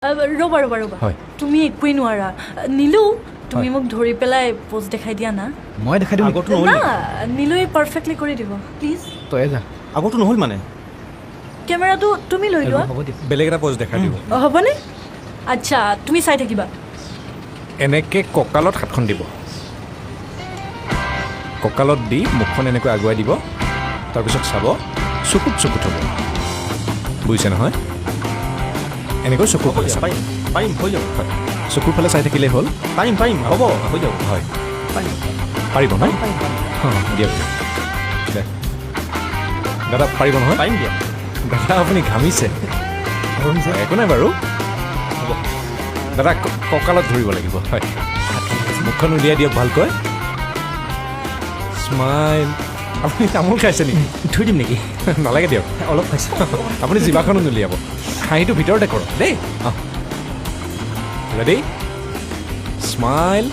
ৰ'বা ৰ'বা ৰ'বা হয়। তুমি একোৱেই নোৱাৰা নীলু তুমি মোক ধৰি পেলাই প'জ দেখাই দিয়া না মই দেখাই দিওঁ আগতো নহ'ল না নীলুৱে পাৰফেক্টলি কৰি দিব প্লিজ তই যা আগতো নহ'ল মানে কেমেৰাটো তুমি লৈ লোৱা হ'ব দিয়া বেলেগ এটা প'জ দেখাই দিব হ'বনে আচ্ছা তুমি চাই থাকিবা এনেকৈ কঁকালত হাতখন দিব কঁকালত দি মুখখন এনেকৈ আগুৱাই দিব তাৰপিছত চাব চকুত চকুত হ'ব বুজিছে নহয় এনেকৈ চকুৰ ফালে চাব পাৰিম পাৰিম হৈ যাব হয় চকুৰ ফালে চাই থাকিলেই হ'ল পাৰিম পাৰিম হ'ব হৈ যাব হয় পাৰিম পাৰিব ন পাৰিম দিয়ক দে দাদা পাৰিব নহয় পাৰিম দিয়া দাদা আপুনি ঘামিছে একো নাই বাৰু হ'ব দাদা কঁকালত ধৰিব লাগিব হয় মুখখন উলিয়াই দিয়ক ভালকৈ স্মাইল আপুনি তামোল খাইছে নেকি থৈ দিম নেকি নালাগে দিয়ক অলপ খাইছোঁ আপুনি জিভাখনো নুলিয়াব হাঁহিটো ভিতৰতে কৰক দেই ৰেডি স্মাইল